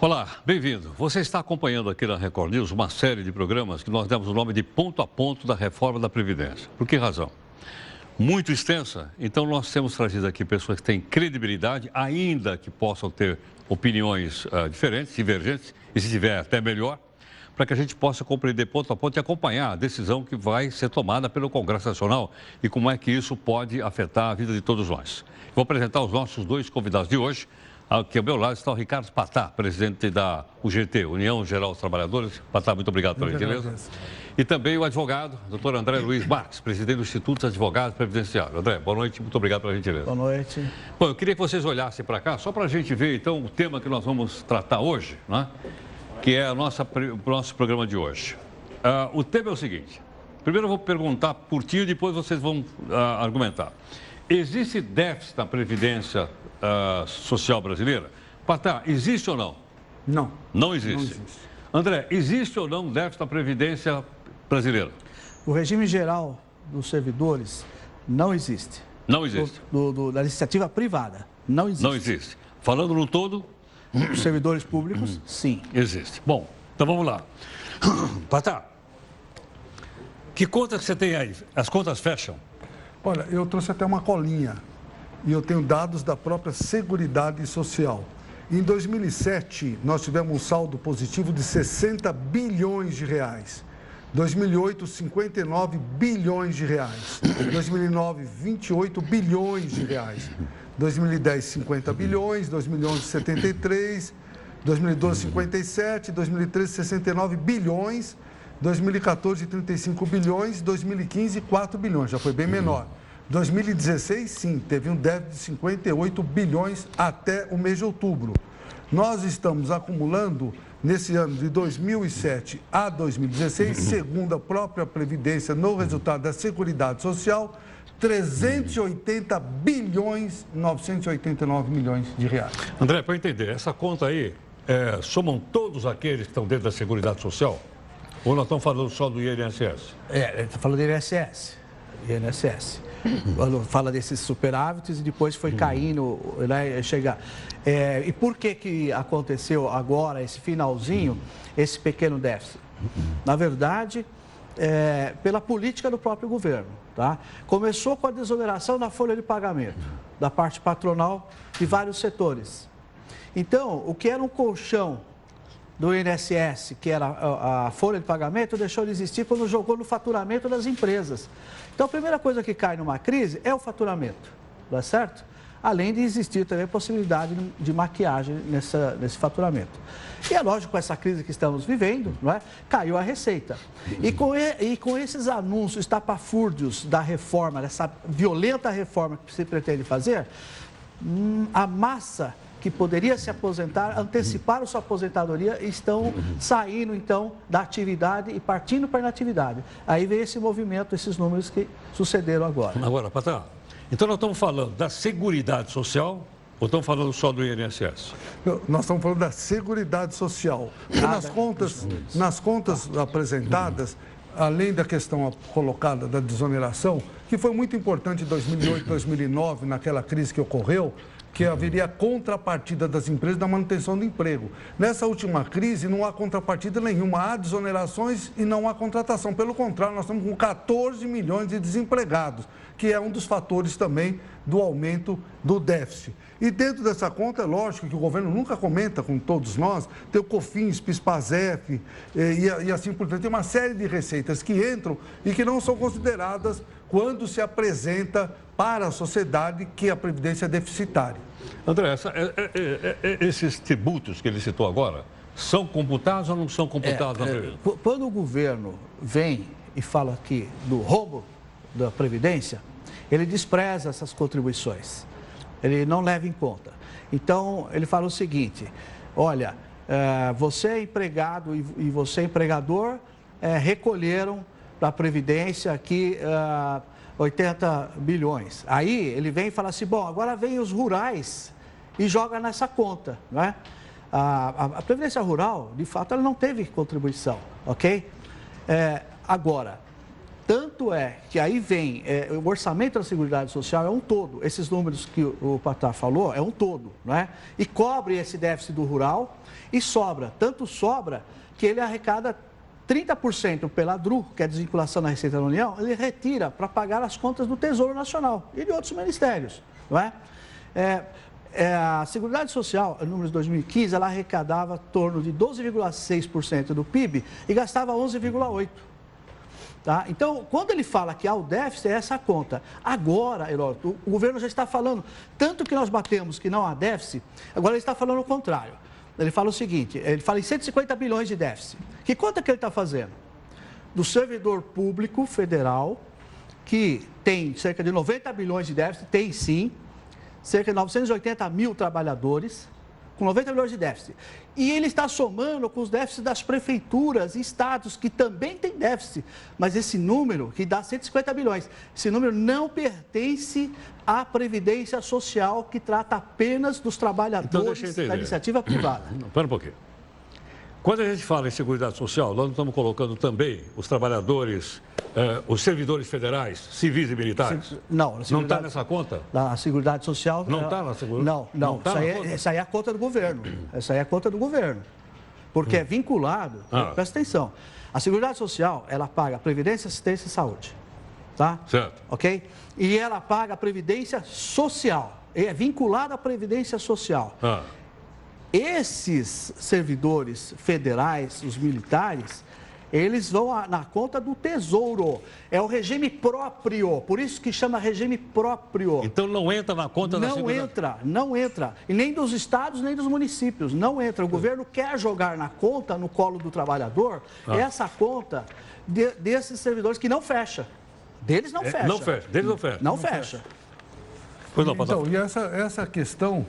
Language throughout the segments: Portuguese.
Olá, bem-vindo. Você está acompanhando aqui na Record News uma série de programas que nós demos o nome de Ponto a Ponto da Reforma da Previdência. Por que razão? Muito extensa, então nós temos trazido aqui pessoas que têm credibilidade, ainda que possam ter opiniões diferentes, divergentes, e se tiver até melhor, para que a gente possa compreender ponto a ponto e acompanhar a decisão que vai ser tomada pelo Congresso Nacional e como é que isso pode afetar a vida de todos nós. Vou apresentar os nossos dois convidados de hoje. Aqui ao meu lado está o Ricardo Patá, presidente da UGT, União Geral dos Trabalhadores. Patá, muito obrigado pela gentileza. E também o advogado, doutor André Luiz Marques, presidente do Instituto dos Advogados Previdenciários. André, boa noite, muito obrigado pela gentileza. Boa noite. Bom, eu queria que vocês olhassem para cá, só para a gente ver, então, o tema que nós vamos tratar hoje, né? Que é o nosso programa de hoje. O tema é o seguinte. Primeiro eu vou perguntar por ti e depois vocês vão argumentar. Existe déficit na Previdência Social brasileira? Patá, existe ou não? Não. Não existe. Não existe. André, existe ou não déficit na Previdência brasileira? O regime geral dos servidores não existe. Não existe. Da iniciativa privada, não existe. Não existe. Falando no todo? Os servidores públicos, sim. Existe. Bom, então vamos lá. Patá, que contas você tem aí? As contas fecham? Olha, eu trouxe até uma colinha e eu tenho dados da própria Seguridade Social. Em 2007, nós tivemos um saldo positivo de 60 bilhões de reais. 2008, 59 bilhões de reais. 2009, 28 bilhões de reais. 2010, 50 bilhões. 2011, 73. 2012, 57. 2013, 69 bilhões. 2014, 35 bilhões. 2015, 4 bilhões. Já foi bem menor. 2016, sim, teve um déficit de 58 bilhões até o mês de outubro. Nós estamos acumulando, nesse ano de 2007 a 2016, segundo a própria Previdência, no resultado da Seguridade Social, 380 bilhões, 989 milhões de reais. André, para entender, essa conta aí, somam todos aqueles que estão dentro da Seguridade Social? Ou nós estamos falando só do INSS? Está falando do INSS. Quando fala desses superávites e depois foi caindo, né, chegar. E por que aconteceu agora, esse finalzinho, esse pequeno déficit? Na verdade, pela política do próprio governo. Tá? Começou com a desoneração da folha de pagamento, da parte patronal de vários setores. Então, o que era um colchão do INSS, que era a folha de pagamento, deixou de existir quando jogou no faturamento das empresas. Então, a primeira coisa que cai numa crise é o faturamento, não é certo? Além de existir também a possibilidade de maquiagem nesse faturamento. E é lógico, com essa crise que estamos vivendo, não é? Caiu a receita. E com esses anúncios estapafúrdios da reforma, dessa violenta reforma que se pretende fazer, a massa que poderia se aposentar, antecipar a sua aposentadoria, estão saindo, então, da atividade e partindo para a inatividade. Aí vem esse movimento, esses números que sucederam agora. Agora, Patá, então nós estamos falando da Seguridade Social ou estamos falando só do INSS? Nós estamos falando da Seguridade Social. Nas contas apresentadas, além da questão colocada da desoneração, que foi muito importante em 2008, 2009, naquela crise que ocorreu, que haveria contrapartida das empresas da manutenção do emprego. Nessa última crise, não há contrapartida nenhuma, há desonerações e não há contratação. Pelo contrário, nós estamos com 14 milhões de desempregados, que é um dos fatores também do aumento do déficit. E dentro dessa conta, é lógico que o governo nunca comenta com todos nós, tem o COFINS, PIS/PASEF e assim por diante. Tem uma série de receitas que entram e que não são consideradas quando se apresenta para a sociedade que a Previdência é deficitária. André, esses tributos que ele citou agora, são computados ou não são computados na Previdência? Quando o governo vem e fala aqui do roubo da Previdência, ele despreza essas contribuições, ele não leva em conta. Então, ele fala o seguinte, olha, você é empregado e você é empregador, recolheram da Previdência aqui 80 bilhões. Aí ele vem e fala assim, bom, agora vem os rurais e joga nessa conta, não é? A Previdência Rural, de fato, ela não teve contribuição, ok? Agora, Tanto é que aí vem, o orçamento da Seguridade Social é um todo. Esses números que o Patá falou é um todo, não é? E cobre esse déficit do rural e sobra. Tanto sobra que ele arrecada 30% pela DRU, que é a desvinculação da Receita da União, ele retira para pagar as contas do Tesouro Nacional e de outros ministérios, não é? A Seguridade Social, no número de 2015, ela arrecadava em torno de 12,6% do PIB e gastava 11,8%. Tá? Então, quando ele fala que há o déficit, é essa conta. Agora, Heródoto, o governo já está falando, tanto que nós batemos que não há déficit, agora ele está falando o contrário. Ele fala o seguinte, ele fala em 150 bilhões de déficit. Que conta que ele está fazendo? Do servidor público federal, que tem cerca de 90 bilhões de déficit, tem sim, cerca de 980 mil trabalhadores, com 90 bilhões de déficit. E ele está somando com os déficits das prefeituras e estados, que também têm déficit. Mas esse número, que dá 150 bilhões, esse número não pertence à Previdência Social, que trata apenas dos trabalhadores da iniciativa privada. Espera um pouquinho. Quando a gente fala em Seguridade Social, nós não estamos colocando também os trabalhadores, os servidores federais, civis e militares? Não está nessa conta? A Seguridade Social... Não está na Seguridade? Não. Essa aí é a conta do governo. Essa aí é a conta do governo. Porque é vinculado... Presta atenção. A Seguridade Social, ela paga Previdência, Assistência e Saúde. Tá? Certo. Ok? E ela paga a Previdência Social. É vinculada à Previdência Social. Esses servidores federais, os militares, eles vão na conta do Tesouro. É o regime próprio, por isso que chama regime próprio. Então não entra na conta da Seguridade? Não entra. E nem dos estados, nem dos municípios. Não entra. O governo quer jogar na conta, no colo do trabalhador, essa conta desses servidores que não fecha. Deles não fecha. Não fecha. Deles não fecha. Não fecha. Pois não, então, e essa questão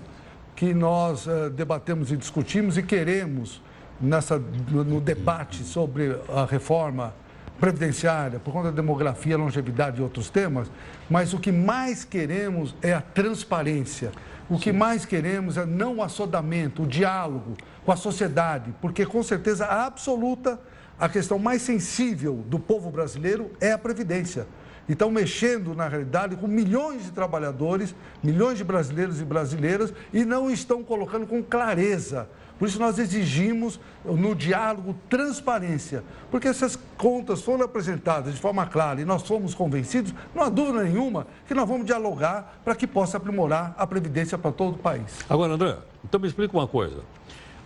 que nós debatemos e discutimos e queremos no debate sobre a reforma previdenciária, por conta da demografia, longevidade e outros temas, mas o que mais queremos é a transparência. O que mais queremos é não o assodamento, o diálogo com a sociedade, porque com certeza absoluta a questão mais sensível do povo brasileiro é a previdência. Então, mexendo, na realidade, com milhões de trabalhadores, milhões de brasileiros e brasileiras, e não estão colocando com clareza. Por isso, nós exigimos, no diálogo, transparência. Porque se as contas foram apresentadas de forma clara e nós fomos convencidos, não há dúvida nenhuma que nós vamos dialogar para que possa aprimorar a Previdência para todo o país. Agora, André, então me explica uma coisa.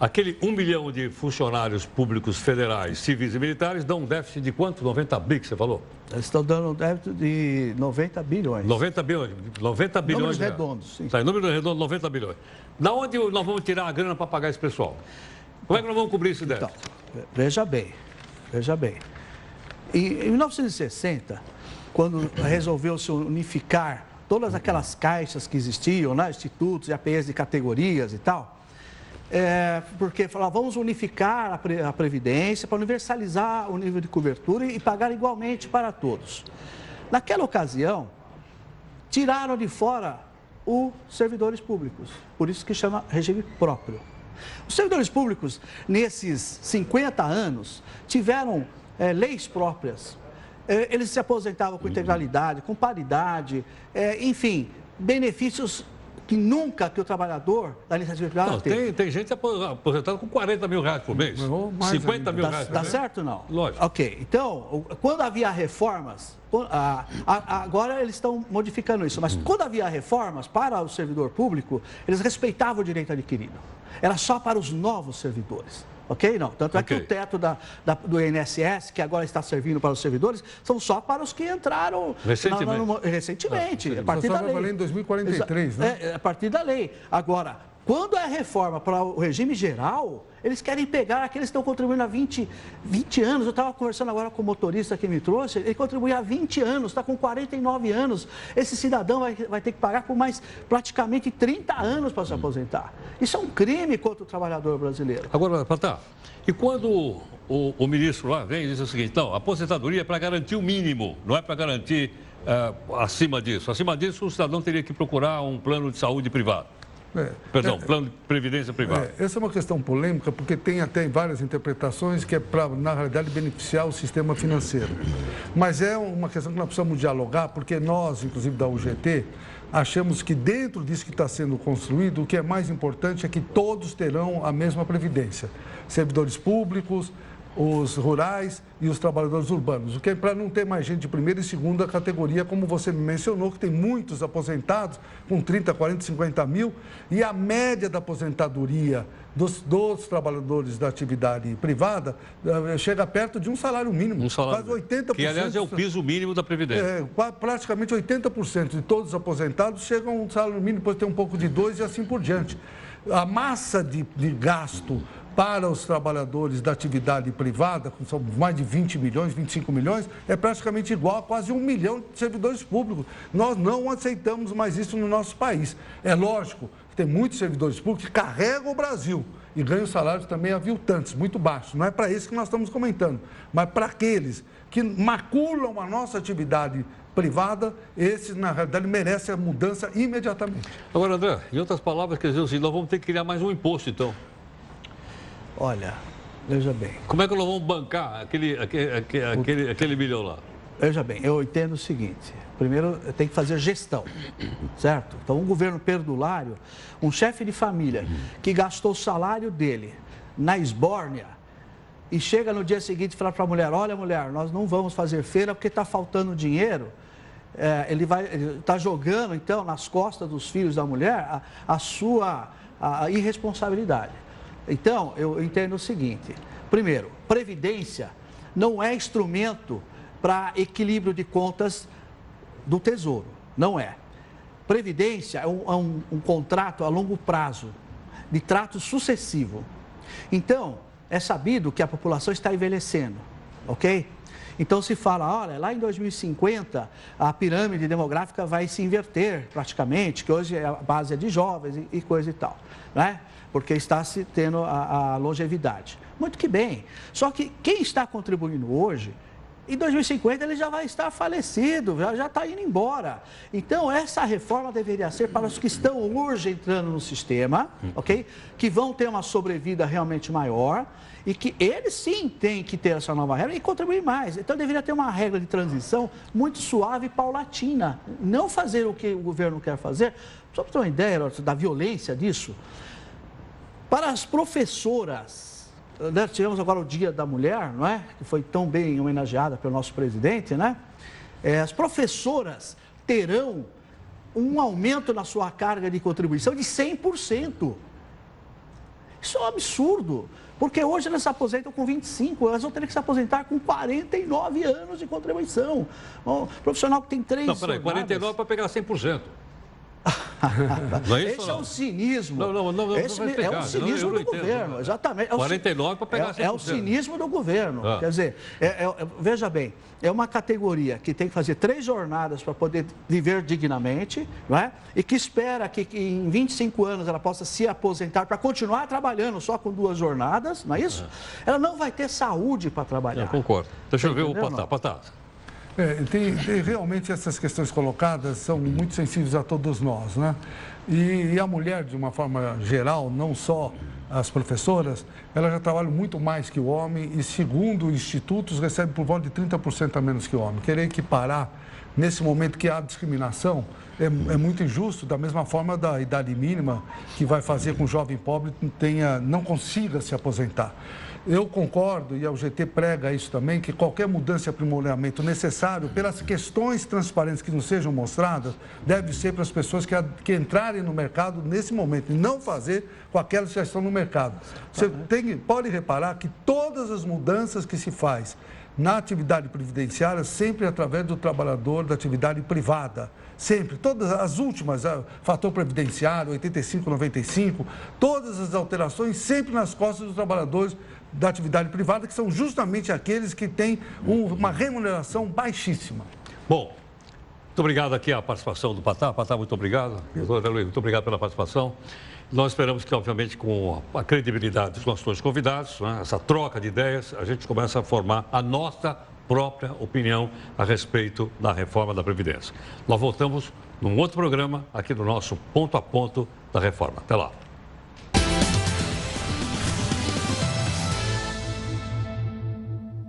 Aquele 1 milhão de funcionários públicos federais, civis e militares, dão um déficit de quanto? 90 bi que você falou? Eles estão dando um déficit de 90 bilhões. 90 bilhões. Números redondos, sim. Tá, número redondo, 90 bilhões. Da onde nós vamos tirar a grana para pagar esse pessoal? Como é que nós vamos cobrir esse déficit? Então, veja bem. Em 1960, quando resolveu-se unificar todas aquelas caixas que existiam, né, institutos e APS de categorias e tal, porque falavam, vamos unificar a Previdência para universalizar o nível de cobertura e pagar igualmente para todos. Naquela ocasião, tiraram de fora os servidores públicos, por isso que chama regime próprio. Os servidores públicos, nesses 50 anos, tiveram leis próprias. Eles se aposentavam com integralidade, com paridade, enfim, benefícios que o trabalhador da iniciativa privada teve. Tem gente aposentada com 40 mil reais por mês, 50 mil reais por mês. Dá certo ou não? Lógico. Ok, então, quando havia reformas, agora eles estão modificando isso, mas quando havia reformas para o servidor público, eles respeitavam o direito adquirido. Era só para os novos servidores. Ok? Não. Tanto é que o teto do INSS, que agora está servindo para os servidores, são só para os que entraram recentemente. A partir da lei. Só vai valer em 2043, né? A partir da lei. Agora, quando é reforma para o regime geral, eles querem pegar aqueles que estão contribuindo há 20 anos. Eu estava conversando agora com o motorista que me trouxe, ele contribuía há 20 anos, está com 49 anos. Esse cidadão vai ter que pagar por mais praticamente 30 anos para se aposentar. Isso é um crime contra o trabalhador brasileiro. Agora, Patá, e quando o ministro lá vem e diz o seguinte, não, a aposentadoria é para garantir o mínimo, não é para garantir acima disso. Acima disso, o cidadão teria que procurar um plano de saúde privado. Perdão, plano de previdência privada. Essa é uma questão polêmica, porque tem até várias interpretações que é para, na realidade, beneficiar o sistema financeiro. Mas é uma questão que nós precisamos dialogar, porque nós, inclusive da UGT, achamos que dentro disso que está sendo construído, o que é mais importante é que todos terão a mesma previdência. Servidores públicos, os rurais e os trabalhadores urbanos. O que é para não ter mais gente de primeira e segunda categoria, como você me mencionou, que tem muitos aposentados com 30, 40, 50 mil, e a média da aposentadoria dos trabalhadores da atividade privada chega perto de um salário mínimo. Quase 80%. Que, aliás, é o piso mínimo da Previdência. Praticamente 80% de todos os aposentados chegam a um salário mínimo, depois tem um pouco de 2 e assim por diante. A massa de gasto para os trabalhadores da atividade privada, que são mais de 20 milhões, 25 milhões, é praticamente igual a quase 1 milhão de servidores públicos. Nós não aceitamos mais isso no nosso país. É lógico que tem muitos servidores públicos que carregam o Brasil e ganham salários também aviltantes, muito baixos. Não é para isso que nós estamos comentando, mas para aqueles que maculam a nossa atividade privada, esses, na realidade, merecem a mudança imediatamente. Agora, André, em outras palavras, quer dizer assim, nós vamos ter que criar mais um imposto, então. Olha, veja bem. Como é que nós vamos bancar aquele milhão lá? Veja bem, eu entendo o seguinte. Primeiro, tem que fazer gestão, certo? Então, um governo perdulário, um chefe de família que gastou o salário dele na esbórnia e chega no dia seguinte e fala para a mulher, olha, mulher, nós não vamos fazer feira porque está faltando dinheiro. Ele está jogando, então, nas costas dos filhos da mulher a sua irresponsabilidade. Então, eu entendo o seguinte. Primeiro, previdência não é instrumento para equilíbrio de contas do Tesouro. Não é. Previdência é um contrato a longo prazo, de trato sucessivo. Então, é sabido que a população está envelhecendo, ok? Então, se fala, olha, lá em 2050, a pirâmide demográfica vai se inverter praticamente, que hoje a base é de jovens e coisa e tal, né? Porque está se tendo a longevidade. Muito que bem. Só que quem está contribuindo hoje, em 2050 ele já vai estar falecido, já está indo embora. Então, essa reforma deveria ser para os que estão hoje entrando no sistema, ok? Que vão ter uma sobrevida realmente maior e que eles sim têm que ter essa nova regra e contribuir mais. Então, deveria ter uma regra de transição muito suave e paulatina. Não fazer o que o governo quer fazer. Só para ter uma ideia da violência disso. Para as professoras, né, tivemos agora o Dia da Mulher, não é? Que foi tão bem homenageada pelo nosso presidente, né? As professoras terão um aumento na sua carga de contribuição de 100%. Isso é um absurdo, porque hoje elas se aposentam com 25, elas vão ter que se aposentar com 49 anos de contribuição. Um profissional que tem 3 Não, peraí, 49 para pegar 100%. Não é isso, esse é um cinismo. Não, esse é um cinismo do governo, exatamente. 49 para pegar 100%. É o cinismo do governo. Quer dizer, veja bem, é uma categoria que tem que fazer 3 jornadas para poder viver dignamente, não é? E que espera que em 25 anos ela possa se aposentar para continuar trabalhando só com 2 jornadas, não é isso? Ela não vai ter saúde para trabalhar. Eu concordo. Deixa eu ver o Patá. Realmente essas questões colocadas são muito sensíveis a todos nós, né? E a mulher, de uma forma geral, não só as professoras, ela já trabalha muito mais que o homem e, segundo institutos, recebe por volta de 30% a menos que o homem. Querer equiparar, nesse momento que há discriminação, é muito injusto, da mesma forma da idade mínima, que vai fazer com que o jovem pobre não consiga se aposentar. Eu concordo, e a UGT prega isso também, que qualquer mudança e aprimoramento necessário, pelas questões transparentes que nos sejam mostradas, deve ser para as pessoas que entrarem no mercado nesse momento, e não fazer com aquelas que já estão no mercado. Você pode reparar que todas as mudanças que se faz na atividade previdenciária, sempre através do trabalhador da atividade privada. Sempre, todas as últimas, fator previdenciário, 85, 95, todas as alterações sempre nas costas dos trabalhadores da atividade privada, que são justamente aqueles que têm uma remuneração baixíssima. Bom, muito obrigado aqui a participação do Patá. Patá, muito obrigado. Doutor Luiz, muito obrigado pela participação. Nós esperamos que, obviamente, com a credibilidade dos nossos dois convidados, né, essa troca de ideias, a gente começa a formar a nossa própria opinião a respeito da reforma da Previdência. Nós voltamos num outro programa aqui do nosso Ponto a Ponto da reforma. Até lá.